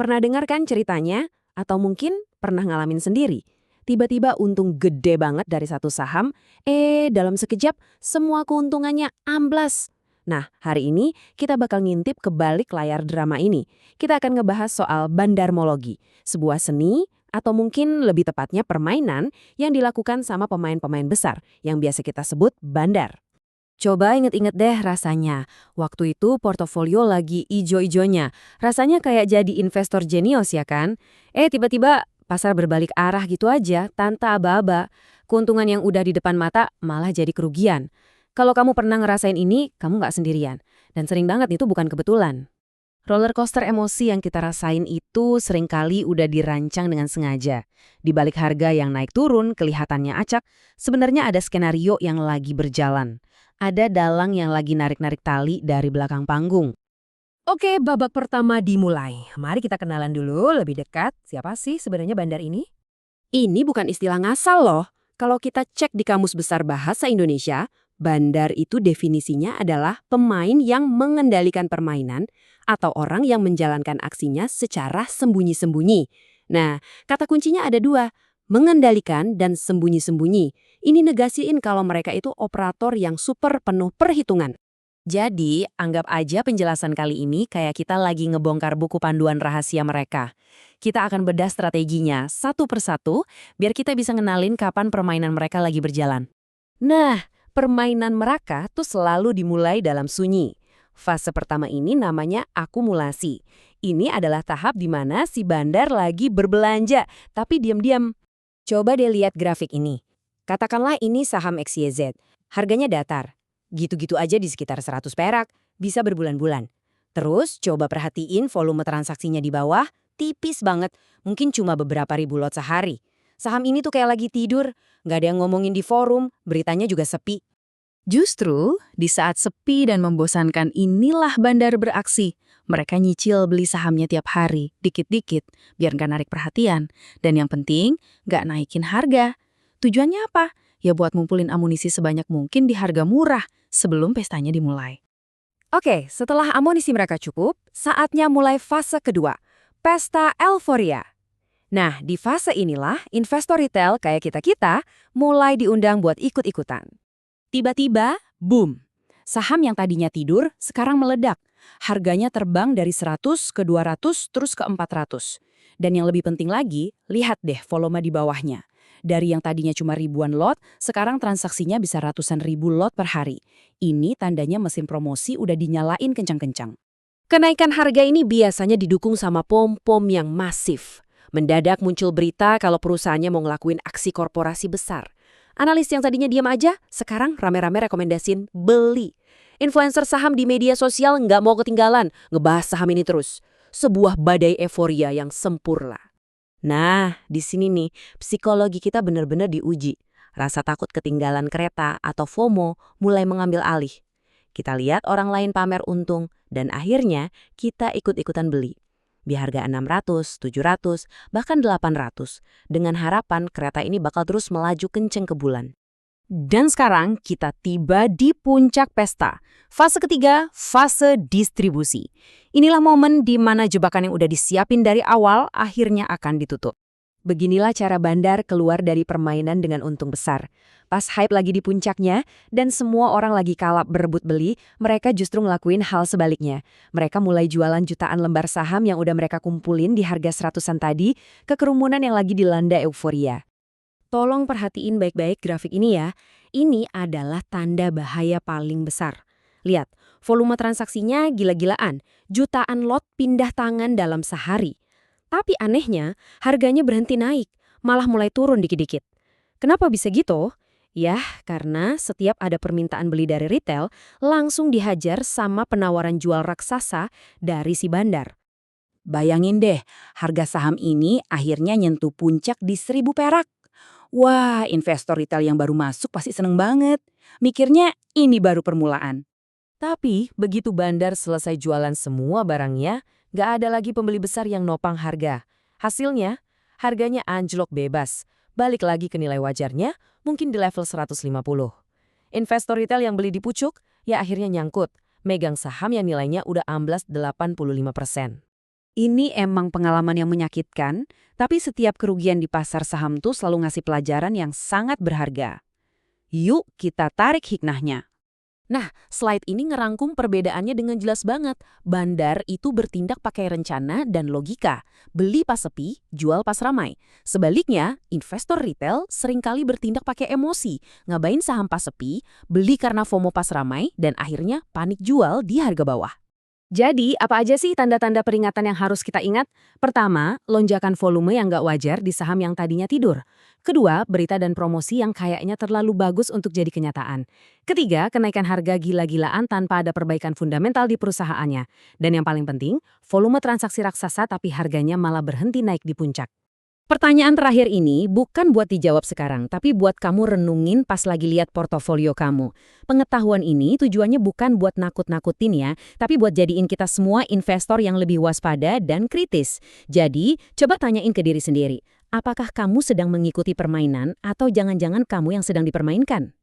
Pernah dengar kan ceritanya? Atau mungkin pernah ngalamin sendiri? Tiba-tiba untung gede banget dari satu saham, dalam sekejap semua keuntungannya amblas. Nah, hari ini kita bakal ngintip ke balik layar drama ini. Kita akan ngebahas soal bandarmologi, sebuah seni atau mungkin lebih tepatnya permainan yang dilakukan sama pemain-pemain besar yang biasa kita sebut bandar. Coba inget-inget deh rasanya. Waktu itu portofolio lagi ijo-ijonya. Rasanya kayak jadi investor jenius ya kan? Tiba-tiba pasar berbalik arah gitu aja, tanpa aba-aba. Keuntungan yang udah di depan mata malah jadi kerugian. Kalau kamu pernah ngerasain ini, kamu nggak sendirian. Dan sering banget itu bukan kebetulan. Roller coaster emosi yang kita rasain itu seringkali udah dirancang dengan sengaja. Di balik harga yang naik turun, kelihatannya acak, sebenarnya ada skenario yang lagi berjalan. Ada dalang yang lagi narik-narik tali dari belakang panggung. Oke, babak pertama dimulai. Mari kita kenalan dulu lebih dekat. Siapa sih sebenarnya bandar ini? Ini bukan istilah ngasal loh. Kalau kita cek di Kamus Besar Bahasa Indonesia, bandar itu definisinya adalah pemain yang mengendalikan permainan atau orang yang menjalankan aksinya secara sembunyi-sembunyi. Nah, kata kuncinya ada dua, mengendalikan dan sembunyi-sembunyi. Ini negasiin kalau mereka itu operator yang super penuh perhitungan. Jadi, anggap aja penjelasan kali ini kayak kita lagi ngebongkar buku panduan rahasia mereka. Kita akan bedah strateginya satu persatu, biar kita bisa ngenalin kapan permainan mereka lagi berjalan. Nah, permainan mereka tuh selalu dimulai dalam sunyi. Fase pertama ini namanya akumulasi. Ini adalah tahap di mana si bandar lagi berbelanja, tapi diam-diam. Coba deh lihat grafik ini. Katakanlah ini saham XYZ. Harganya datar. Gitu-gitu aja di sekitar 100 perak, bisa berbulan-bulan. Terus coba perhatiin volume transaksinya di bawah, tipis banget, mungkin cuma beberapa ribu lot sehari. Saham ini tuh kayak lagi tidur, nggak ada yang ngomongin di forum, beritanya juga sepi. Justru di saat sepi dan membosankan inilah bandar beraksi. Mereka nyicil beli sahamnya tiap hari, dikit-dikit, biar nggak narik perhatian. Dan yang penting, nggak naikin harga. Tujuannya apa? Ya buat ngumpulin amunisi sebanyak mungkin di harga murah sebelum pestanya dimulai. Oke, setelah amunisi mereka cukup, saatnya mulai fase kedua, pesta euforia. Nah, di fase inilah investor retail kayak kita-kita mulai diundang buat ikut-ikutan. Tiba-tiba, boom! Saham yang tadinya tidur sekarang meledak. Harganya terbang dari 100 ke 200 terus ke 400. Dan yang lebih penting lagi, lihat deh volume di bawahnya. Dari yang tadinya cuma ribuan lot, sekarang transaksinya bisa ratusan ribu lot per hari. Ini tandanya mesin promosi udah dinyalain kencang-kencang. Kenaikan harga ini biasanya didukung sama pom-pom yang masif. Mendadak muncul berita kalau perusahaannya mau ngelakuin aksi korporasi besar. Analis yang tadinya diam aja, sekarang rame-rame rekomendasiin beli. Influencer saham di media sosial nggak mau ketinggalan, ngebahas saham ini terus. Sebuah badai euforia yang sempurna. Nah, di sini nih, psikologi kita benar-benar diuji. Rasa takut ketinggalan kereta atau FOMO mulai mengambil alih. Kita lihat orang lain pamer untung, dan akhirnya kita ikut-ikutan beli. Di harga 600, 700, bahkan 800, dengan harapan kereta ini bakal terus melaju kenceng ke bulan. Dan sekarang kita tiba di puncak pesta. Fase ketiga, fase distribusi. Inilah momen di mana jebakan yang udah disiapin dari awal akhirnya akan ditutup. Beginilah cara bandar keluar dari permainan dengan untung besar. Pas hype lagi di puncaknya dan semua orang lagi kalap berebut beli, mereka justru ngelakuin hal sebaliknya. Mereka mulai jualan jutaan lembar saham yang udah mereka kumpulin di harga seratusan tadi ke kerumunan yang lagi dilanda euforia. Tolong perhatiin baik-baik grafik ini ya. Ini adalah tanda bahaya paling besar. Lihat, volume transaksinya gila-gilaan. Jutaan lot pindah tangan dalam sehari. Tapi anehnya, harganya berhenti naik, malah mulai turun dikit-dikit. Kenapa bisa gitu? Yah, karena setiap ada permintaan beli dari retail, langsung dihajar sama penawaran jual raksasa dari si bandar. Bayangin deh, harga saham ini akhirnya nyentuh puncak di 1.000 perak. Wah, investor retail yang baru masuk pasti seneng banget. Mikirnya ini baru permulaan. Tapi begitu bandar selesai jualan semua barangnya, nggak ada lagi pembeli besar yang nopang harga. Hasilnya, harganya anjlok bebas. Balik lagi ke nilai wajarnya, mungkin di level 150. Investor retail yang beli di pucuk, ya akhirnya nyangkut. Megang saham yang nilainya udah amblas 85%. Ini emang pengalaman yang menyakitkan, tapi setiap kerugian di pasar saham tuh selalu ngasih pelajaran yang sangat berharga. Yuk kita tarik hikmahnya. Nah, slide ini ngerangkum perbedaannya dengan jelas banget. Bandar itu bertindak pakai rencana dan logika. Beli pas sepi, jual pas ramai. Sebaliknya, investor retail seringkali bertindak pakai emosi. Ngabain saham pas sepi, beli karena FOMO pas ramai, dan akhirnya panik jual di harga bawah. Jadi, apa aja sih tanda-tanda peringatan yang harus kita ingat? Pertama, lonjakan volume yang nggak wajar di saham yang tadinya tidur. Kedua, berita dan promosi yang kayaknya terlalu bagus untuk jadi kenyataan. Ketiga, kenaikan harga gila-gilaan tanpa ada perbaikan fundamental di perusahaannya. Dan yang paling penting, volume transaksi raksasa tapi harganya malah berhenti naik di puncak. Pertanyaan terakhir ini bukan buat dijawab sekarang, tapi buat kamu renungin pas lagi lihat portofolio kamu. Pengetahuan ini tujuannya bukan buat nakut-nakutin ya, tapi buat jadiin kita semua investor yang lebih waspada dan kritis. Jadi, coba tanyain ke diri sendiri, apakah kamu sedang mengikuti permainan atau jangan-jangan kamu yang sedang dipermainkan?